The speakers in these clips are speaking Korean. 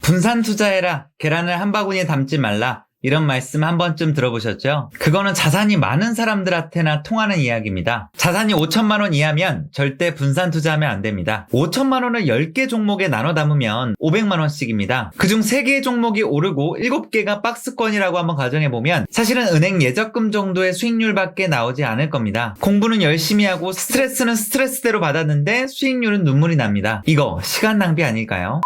분산 투자해라. 계란을 한 바구니에 담지 말라. 이런 말씀 한 번쯤 들어보셨죠? 그거는 자산이 많은 사람들한테나 통하는 이야기입니다. 자산이 5천만 원 이하면 절대 분산 투자하면 안 됩니다. 5천만 원을 10개 종목에 나눠 담으면 500만 원씩입니다. 그중 3개의 종목이 오르고 7개가 박스권이라고 한번 가정해보면 사실은 은행 예적금 정도의 수익률밖에 나오지 않을 겁니다. 공부는 열심히 하고 스트레스는 스트레스대로 받았는데 수익률은 눈물이 납니다. 이거 시간 낭비 아닐까요?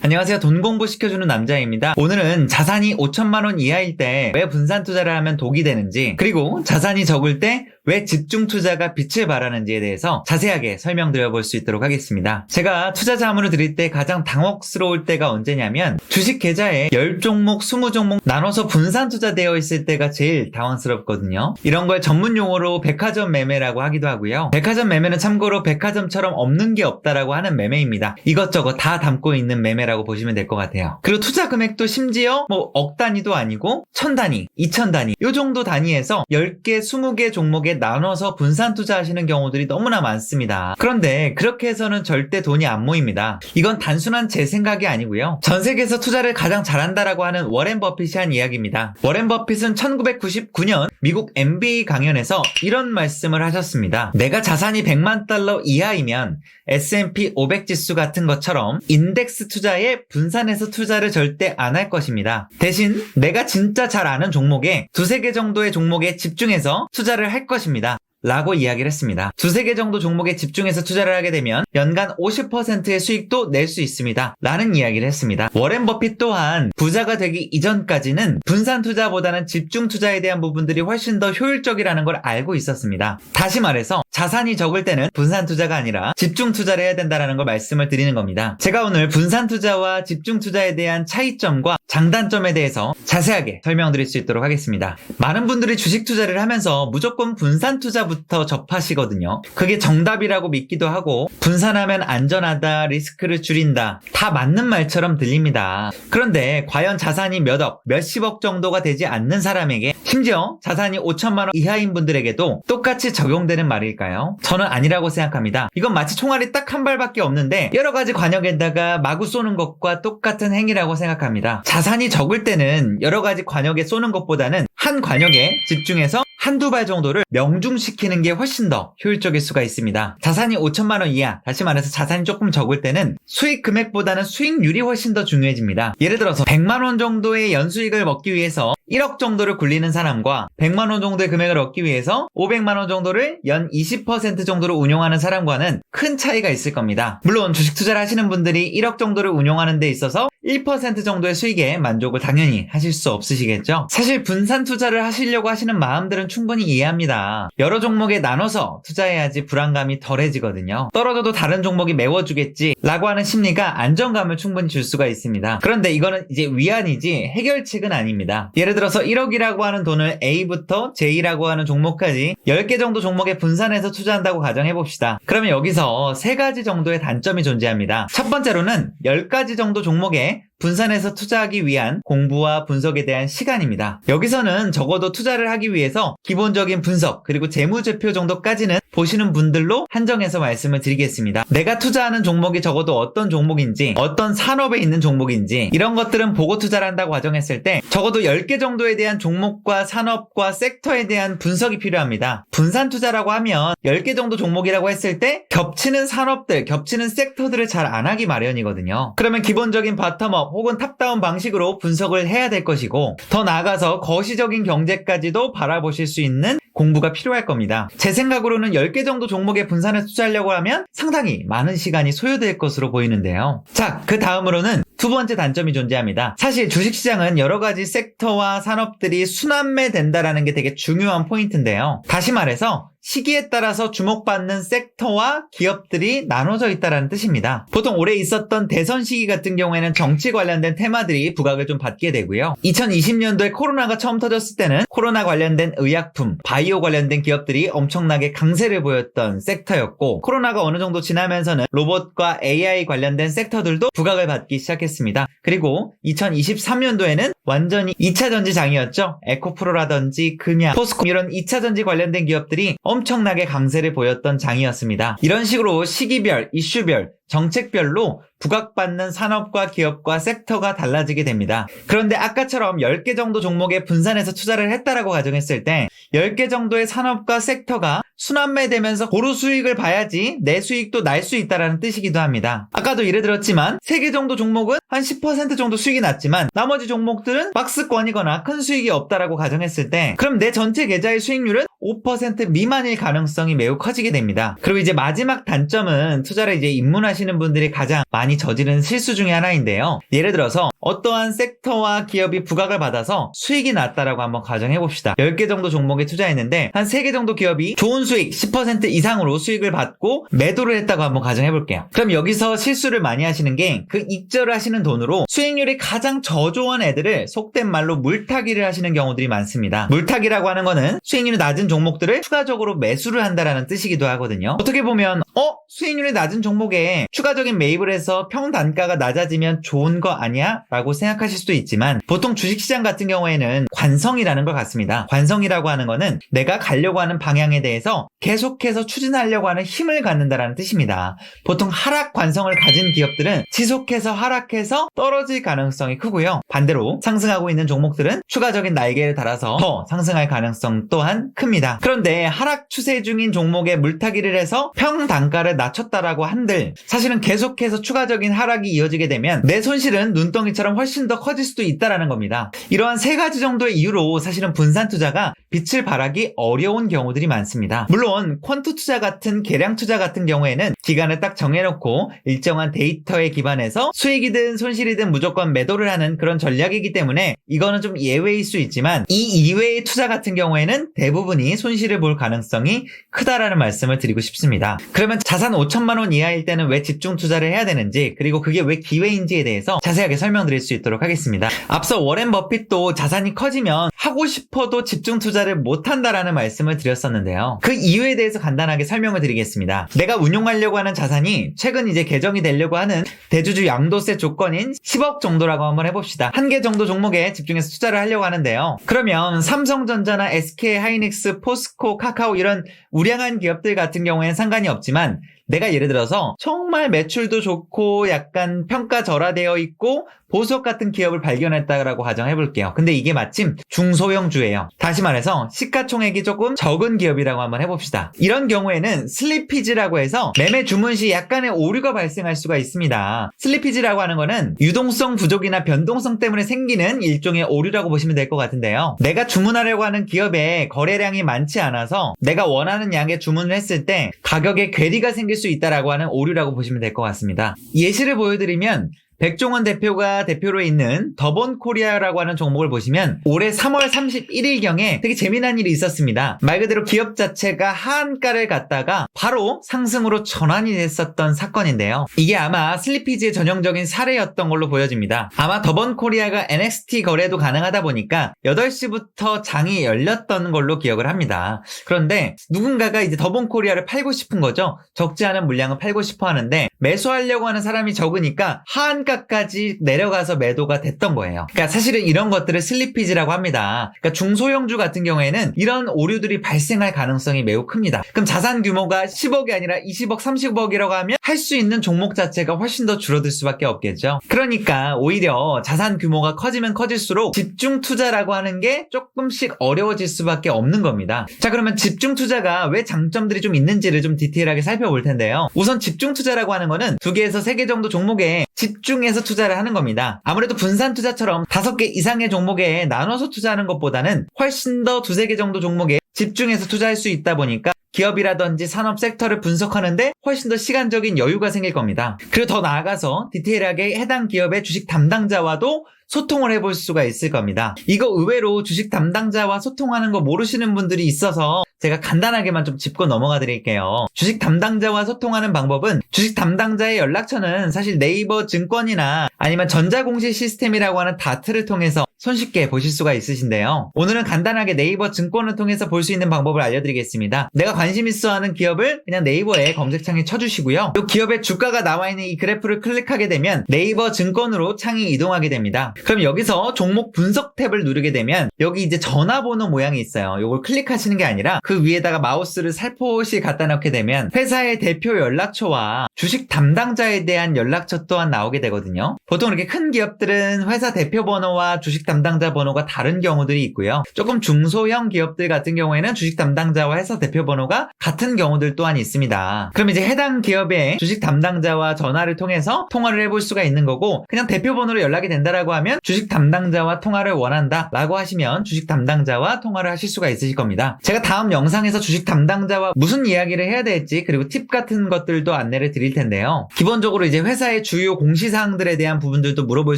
안녕하세요. 돈 공부 시켜주는 남자입니다. 오늘은 자산이 5천만 원 이하일 때 왜 분산 투자를 하면 독이 되는지, 그리고 자산이 적을 때 왜 집중 투자가 빛을 발하는지에 대해서 자세하게 설명드려 볼 수 있도록 하겠습니다. 제가 투자 자문을 드릴 때 가장 당혹스러울 때가 언제냐면 주식 계좌에 10종목, 20종목 나눠서 분산 투자되어 있을 때가 제일 당황스럽거든요. 이런 걸 전문 용어로 백화점 매매라고 하기도 하고요. 백화점 매매는 참고로 백화점처럼 없는 게 없다라고 하는 매매입니다. 이것저것 다 담고 있는 매매라고 보시면 될 것 같아요. 그리고 투자 금액도 심지어 억 단위도 아니고 1000단위, 2000단위 이 정도 단위에서 10개, 20개 종목에 나눠서 분산 투자하시는 경우들이 너무나 많습니다. 그런데 그렇게 해서는 절대 돈이 안 모입니다. 이건 단순한 제 생각이 아니고요. 전 세계에서 투자를 가장 잘한다라고 하는 워렌 버핏이 한 이야기입니다. 워렌 버핏은 1999년 미국 MBA 강연에서 이런 말씀을 하셨습니다. 내가 자산이 100만 달러 이하이면 S&P 500 지수 같은 것처럼 인덱스 투자에 분산해서 투자를 절대 안 할 것입니다. 대신 내가 진짜 잘 아는 종목에 2-3개 정도의 종목에 집중해서 투자를 할 것입니다. 라고 이야기를 했습니다. 2-3개 정도 종목에 집중해서 투자를 하게 되면 연간 50%의 수익도 낼 수 있습니다. 라는 이야기를 했습니다. 워렌 버핏 또한 부자가 되기 이전까지는 분산 투자보다는 집중 투자에 대한 부분들이 훨씬 더 효율적이라는 걸 알고 있었습니다. 다시 말해서 자산이 적을 때는 분산 투자가 아니라 집중 투자를 해야 된다는 걸 말씀을 드리는 겁니다. 제가 오늘 분산 투자와 집중 투자에 대한 차이점과 장단점에 대해서 자세하게 설명드릴 수 있도록 하겠습니다. 많은 분들이 주식 투자를 하면서 무조건 분산 투자부터 접하시거든요. 그게 정답이라고 믿기도 하고 분산하면 안전하다, 리스크를 줄인다 다 맞는 말처럼 들립니다. 그런데 과연 자산이 몇억, 몇십억 정도가 되지 않는 사람에게 심지어 자산이 5천만 원 이하인 분들에게도 똑같이 적용되는 말일까요? 저는 아니라고 생각합니다. 이건 마치 총알이 딱 한 발밖에 없는데 여러 가지 관역에다가 마구 쏘는 것과 똑같은 행위라고 생각합니다. 자산이 적을 때는 여러 가지 관역에 쏘는 것보다는 한 관역에 집중해서 한두 발 정도를 명중시키는 게 훨씬 더 효율적일 수가 있습니다. 자산이 5천만 원 이하, 다시 말해서 자산이 조금 적을 때는 수익 금액보다는 수익률이 훨씬 더 중요해집니다. 예를 들어서 100만 원 정도의 연수익을 먹기 위해서 1억 정도를 굴리는 사람과 100만 원 정도의 금액을 얻기 위해서 500만 원 정도를 연 20% 정도로 운용하는 사람과는 큰 차이가 있을 겁니다. 물론 주식 투자를 하시는 분들이 1억 정도를 운용하는 데 있어서 1% 정도의 수익에 만족을 당연히 하실 수 없으시겠죠? 사실 분산 투자를 하시려고 하시는 마음들은 충분히 이해합니다. 여러 종목에 나눠서 투자해야지 불안감이 덜해지거든요. 떨어져도 다른 종목이 메워주겠지 라고 하는 심리가 안정감을 충분히 줄 수가 있습니다. 그런데 이거는 이제 위안이지 해결책은 아닙니다. 예를 들어서 1억이라고 하는 돈을 A부터 J라고 하는 종목까지 10개 정도 종목에 분산해서 투자한다고 가정해봅시다. 그러면 여기서 3가지 정도의 단점이 존재합니다. 첫 번째로는 10가지 정도 종목에 분산해서 투자하기 위한 공부와 분석에 대한 시간입니다. 여기서는 적어도 투자를 하기 위해서 기본적인 분석 그리고 재무제표 정도까지는 보시는 분들로 한정해서 말씀을 드리겠습니다. 내가 투자하는 종목이 적어도 어떤 종목인지 어떤 산업에 있는 종목인지 이런 것들은 보고 투자를 한다고 가정했을 때 적어도 10개 정도에 대한 종목과 산업과 섹터에 대한 분석이 필요합니다. 분산 투자라고 하면 10개 정도 종목이라고 했을 때 겹치는 산업들, 겹치는 섹터들을 잘 안 하기 마련이거든요. 그러면 기본적인 바텀업 혹은 탑다운 방식으로 분석을 해야 될 것이고 더 나아가서 거시적인 경제까지도 바라보실 수 있는 공부가 필요할 겁니다. 제 생각으로는 10개 정도 종목에 분산해서 투자하려고 하면 상당히 많은 시간이 소요될 것으로 보이는데요. 자, 그 다음으로는 두 번째 단점이 존재합니다. 사실 주식시장은 여러 가지 섹터와 산업들이 순환매된다라는 게 되게 중요한 포인트인데요. 다시 말해서 시기에 따라서 주목받는 섹터와 기업들이 나눠져 있다는 뜻입니다. 보통 올해 있었던 대선 시기 같은 경우에는 정치 관련된 테마들이 부각을 좀 받게 되고요. 2020년도에 코로나가 처음 터졌을 때는 코로나 관련된 의약품, 바이오 관련된 기업들이 엄청나게 강세를 보였던 섹터였고 코로나가 어느 정도 지나면서는 로봇과 AI 관련된 섹터들도 부각을 받기 시작했습니다. 그리고 2023년도에는 완전히 2차전지 장이었죠. 에코프로라든지 금양, 포스코 이런 2차전지 관련된 기업들이 엄청나게 강세를 보였던 장이었습니다. 이런 식으로 시기별, 이슈별 정책별로 부각받는 산업과 기업과 섹터가 달라지게 됩니다. 그런데 아까처럼 10개 정도 종목에 분산해서 투자를 했다라고 가정했을 때 10개 정도의 산업과 섹터가 순환매되면서 고루 수익을 봐야지 내 수익도 날 수 있다라는 뜻이기도 합니다. 아까도 예를 들었지만 3개 정도 종목은 한 10% 정도 수익이 났지만 나머지 종목들은 박스권이거나 큰 수익이 없다라고 가정했을 때 그럼 내 전체 계좌의 수익률은 5% 미만일 가능성이 매우 커지게 됩니다. 그리고 이제 마지막 단점은 투자를 이제 입문하시는 분들이 가장 많이 저지른 실수 중에 하나인데요. 예를 들어서 어떠한 섹터와 기업이 부각을 받아서 수익이 났다라고 한번 가정해 봅시다. 10개 정도 종목에 투자했는데 한 3개 정도 기업이 좋은 수익 10% 이상으로 수익을 받고 매도를 했다고 한번 가정해 볼게요. 그럼 여기서 실수를 많이 하시는 게 그 익절을 하시는 돈으로 수익률이 가장 저조한 애들을 속된 말로 물타기를 하시는 경우들이 많습니다. 물타기라고 하는 거는 수익률이 낮은 종목들을 추가적으로 매수를 한다라는 뜻이기도 하거든요. 어떻게 보면 수익률이 낮은 종목에 추가적인 매입을 해서 평단가가 낮아지면 좋은 거 아니야? 라고 생각하실 수도 있지만 보통 주식시장 같은 경우에는 관성이라는 걸 갖습니다. 관성이라고 하는 거는 내가 가려고 하는 방향에 대해서 계속해서 추진하려고 하는 힘을 갖는다라는 뜻입니다. 보통 하락 관성을 가진 기업들은 지속해서 하락해서 떨어질 가능성이 크고요. 반대로 상승하고 있는 종목들은 추가적인 날개를 달아서 더 상승할 가능성 또한 큽니다. 그런데 하락 추세 중인 종목에 물타기를 해서 평단가를 낮췄다라고 한들 사실은 계속해서 추가적인 하락이 이어지게 되면 내 손실은 눈덩이처럼 훨씬 더 커질 수도 있다라는 겁니다. 이러한 3가지 정도의 이유로 사실은 분산 투자가 빛을 발하기 어려운 경우들이 많습니다. 물론 퀀트 투자 같은 계량 투자 같은 경우에는 기간을 딱 정해놓고 일정한 데이터에 기반해서 수익이든 손실이든 무조건 매도를 하는 그런 전략이기 때문에 이거는 좀 예외일 수 있지만 이 이외의 투자 같은 경우에는 대부분이 손실을 볼 가능성이 크다라는 말씀을 드리고 싶습니다. 그러면 자산 5천만 원 이하일 때는 왜 집중 투자를 해야 되는지 그리고 그게 왜 기회인지에 대해서 자세하게 설명드릴 수 있도록 하겠습니다. 앞서 워렌 버핏도 자산이 커지면 하고 싶어도 집중 투자를 못한다라는 말씀을 드렸었는데요. 그 이유에 대해서 간단하게 설명을 드리겠습니다. 내가 운용하려고 하는 자산이 최근 이제 개정이 되려고 하는 대주주 양도세 조건인 10억 정도라고 한번 해봅시다. 한 개 정도 종목에 집중해서 투자를 하려고 하는데요. 그러면 삼성전자나 SK하이닉스, 포스코, 카카오 이런 우량한 기업들 같은 경우에는 상관이 없지만 내가 예를 들어서 정말 매출도 좋고 약간 평가절하되어 있고 보석 같은 기업을 발견했다라고 가정해볼게요. 근데 이게 마침 중소형주예요. 다시 말해서 시가총액이 조금 적은 기업이라고 한번 해봅시다. 이런 경우에는 슬리피지라고 해서 매매 주문 시 약간의 오류가 발생할 수가 있습니다. 슬리피지라고 하는 거는 유동성 부족이나 변동성 때문에 생기는 일종의 오류라고 보시면 될 것 같은데요. 내가 주문하려고 하는 기업에 거래량이 많지 않아서 내가 원하는 양의 주문을 했을 때 가격에 괴리가 생길 수 있다라고 하는 오류라고 보시면 될 것 같습니다. 예시를 보여드리면 백종원 대표가 대표로 있는 더본코리아라고 하는 종목을 보시면 올해 3월 31일경에 되게 재미난 일이 있었습니다. 말 그대로 기업 자체가 하한가를 갔다가 바로 상승으로 전환이 됐었던 사건인데요. 이게 아마 슬리피지의 전형적인 사례였던 걸로 보여집니다. 아마 더본코리아가 NXT 거래도 가능하다 보니까 8시부터 장이 열렸던 걸로 기억을 합니다. 그런데 누군가가 이제 더본코리아를 팔고 싶은 거죠. 적지 않은 물량을 팔고 싶어 하는데 매수하려고 하는 사람이 적으니까 하한가까지 내려가서 매도가 됐던 거예요. 그러니까 사실은 이런 것들을 슬리피지라고 합니다. 그러니까 중소형주 같은 경우에는 이런 오류들이 발생할 가능성이 매우 큽니다. 그럼 자산 규모가 10억이 아니라 20억, 30억이라고 하면 할 수 있는 종목 자체가 훨씬 더 줄어들 수밖에 없겠죠. 그러니까 오히려 자산 규모가 커지면 커질수록 집중 투자라고 하는 게 조금씩 어려워질 수밖에 없는 겁니다. 자, 그러면 집중 투자가 왜 장점들이 좀 있는지를 좀 디테일하게 살펴볼 텐데요. 우선 집중 투자라고 하는 거는 2개에서 3개 정도 종목에 집중해서 투자를 하는 겁니다. 아무래도 분산 투자처럼 5개 이상의 종목에 나눠서 투자하는 것보다는 훨씬 더 2-3개 정도 종목에 집중해서 투자할 수 있다 보니까 기업이라든지 산업 섹터를 분석하는데 훨씬 더 시간적인 여유가 생길 겁니다. 그리고 더 나아가서 디테일하게 해당 기업의 주식 담당자와도 소통을 해볼 수가 있을 겁니다. 이거 의외로 주식 담당자와 소통하는 거 모르시는 분들이 있어서 제가 간단하게만 좀 짚고 넘어가 드릴게요. 주식 담당자와 소통하는 방법은 주식 담당자의 연락처는 사실 네이버 증권이나 아니면 전자공시 시스템이라고 하는 다트를 통해서 손쉽게 보실 수가 있으신데요. 오늘은 간단하게 네이버 증권을 통해서 볼 수 있는 방법을 알려드리겠습니다. 내가 관심 있어 하는 기업을 그냥 네이버에 검색창에 쳐주시고요. 이 기업의 주가가 나와 있는 이 그래프를 클릭하게 되면 네이버 증권으로 창이 이동하게 됩니다. 그럼 여기서 종목 분석 탭을 누르게 되면 여기 이제 전화번호 모양이 있어요. 이걸 클릭하시는 게 아니라 그 위에다가 마우스를 살포시 갖다 놓게 되면 회사의 대표 연락처와 주식 담당자에 대한 연락처 또한 나오게 되거든요. 보통 이렇게 큰 기업들은 회사 대표 번호와 주식 담당자 번호가 다른 경우들이 있고요. 조금 중소형 기업들 같은 경우에는 주식 담당자와 회사 대표 번호가 같은 경우들 또한 있습니다. 그럼 이제 해당 기업의 주식 담당자와 전화를 통해서 통화를 해볼 수가 있는 거고, 그냥 대표 번호로 연락이 된다라고 하면 주식 담당자와 통화를 원한다 라고 하시면 주식 담당자와 통화를 하실 수가 있으실 겁니다. 제가 다음 영상에서 주식 담당자와 무슨 이야기를 해야 될지 그리고 팁 같은 것들도 안내를 드릴 텐데요. 기본적으로 이제 회사의 주요 공시사항들에 대한 부분들도 물어볼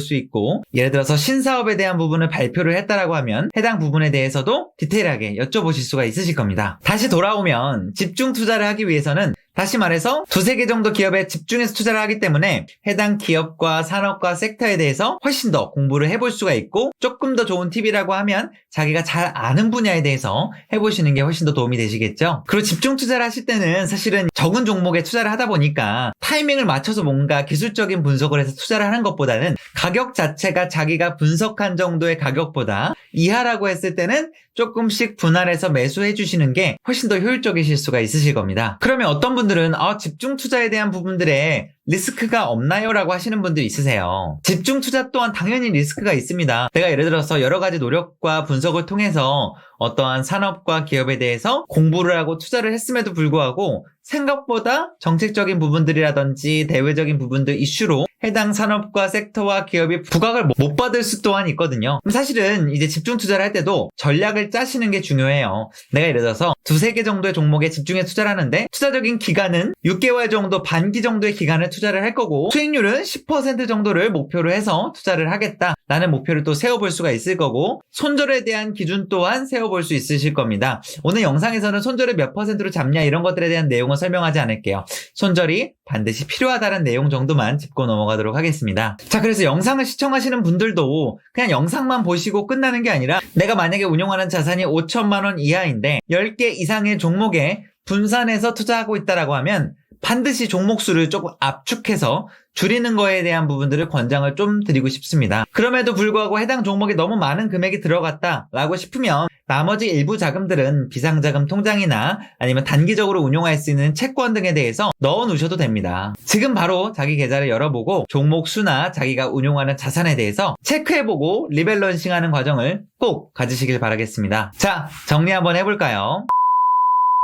수 있고, 예를 들어서 신사업에 대한 부분을 발표를 했다라고 하면 해당 부분에 대해서도 디테일하게 여쭤보실 수가 있으실 겁니다. 다시 돌아오면 집중 투자를 하기 위해서는, 다시 말해서 두세 개 정도 기업에 집중해서 투자를 하기 때문에 해당 기업과 산업과 섹터에 대해서 훨씬 더 공부를 해볼 수가 있고, 조금 더 좋은 팁이라고 하면 자기가 잘 아는 분야에 대해서 해보시는 게 훨씬 더 도움이 되시겠죠. 그리고 집중 투자를 하실 때는 사실은 적은 종목에 투자를 하다 보니까 타이밍을 맞춰서 뭔가 기술적인 분석을 해서 투자를 하는 것보다는 가격 자체가 자기가 분석한 정도의 가격보다 이하라고 했을 때는 조금씩 분할해서 매수해 주시는 게 훨씬 더 효율적이실 수가 있으실 겁니다. 그러면 어떤 분들은 집중 투자에 대한 부분들에 리스크가 없나요? 라고 하시는 분들이 있으세요. 집중 투자 또한 당연히 리스크가 있습니다. 내가 예를 들어서 여러 가지 노력과 분석을 통해서 어떠한 산업과 기업에 대해서 공부를 하고 투자를 했음에도 불구하고 생각보다 정책적인 부분들이라든지 대외적인 부분들 이슈로 해당 산업과 섹터와 기업이 부각을 못 받을 수 또한 있거든요. 그럼 사실은 이제 집중 투자를 할 때도 전략을 짜시는 게 중요해요. 내가 예를 들어서 두세 개 정도의 종목에 집중해 투자를 하는데 투자적인 기간은 6개월 정도, 반기 정도의 기간을 투자를 할 거고, 수익률은 10% 정도를 목표로 해서 투자를 하겠다라는 목표를 또 세워볼 수가 있을 거고, 손절에 대한 기준 또한 세워볼 수 있으실 겁니다. 오늘 영상에서는 손절을 몇 %로 잡냐 이런 것들에 대한 내용은 설명하지 않을게요. 손절이 반드시 필요하다는 내용 정도만 짚고 넘어가도록 하겠습니다. 자, 그래서 영상을 시청하시는 분들도 그냥 영상만 보시고 끝나는 게 아니라, 내가 만약에 운용하는 자산이 5천만 원 이하인데 10개 이상의 종목에 분산해서 투자하고 있다라고 하면 반드시 종목 수를 조금 압축해서 줄이는 거에 대한 부분들을 권장을 좀 드리고 싶습니다. 그럼에도 불구하고 해당 종목에 너무 많은 금액이 들어갔다라고 싶으면 나머지 일부 자금들은 비상자금 통장이나 아니면 단기적으로 운용할 수 있는 채권 등에 대해서 넣어 놓으셔도 됩니다. 지금 바로 자기 계좌를 열어보고 종목 수나 자기가 운용하는 자산에 대해서 체크해보고 리밸런싱하는 과정을 꼭 가지시길 바라겠습니다. 자, 정리 한번 해볼까요?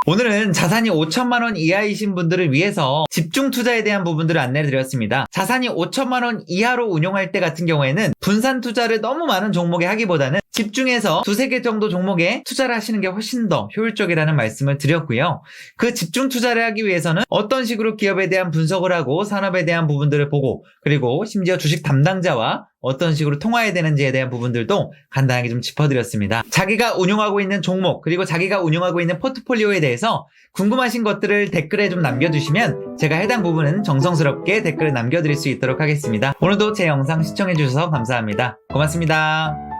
오늘은 자산이 5천만 원 이하이신 분들을 위해서 집중 투자에 대한 부분들을 안내를 드렸습니다. 자산이 5천만 원 이하로 운용할 때 같은 경우에는 분산 투자를 너무 많은 종목에 하기보다는 집중해서 두세 개 정도 종목에 투자를 하시는 게 훨씬 더 효율적이라는 말씀을 드렸고요. 그 집중 투자를 하기 위해서는 어떤 식으로 기업에 대한 분석을 하고 산업에 대한 부분들을 보고, 그리고 심지어 주식 담당자와 어떤 식으로 통화해야 되는지에 대한 부분들도 간단하게 좀 짚어드렸습니다. 자기가 운용하고 있는 종목, 그리고 자기가 운용하고 있는 포트폴리오에 대해서 궁금하신 것들을 댓글에 좀 남겨주시면 제가 해당 부분은 정성스럽게 댓글을 남겨드릴 수 있도록 하겠습니다. 오늘도 제 영상 시청해주셔서 감사합니다. 고맙습니다.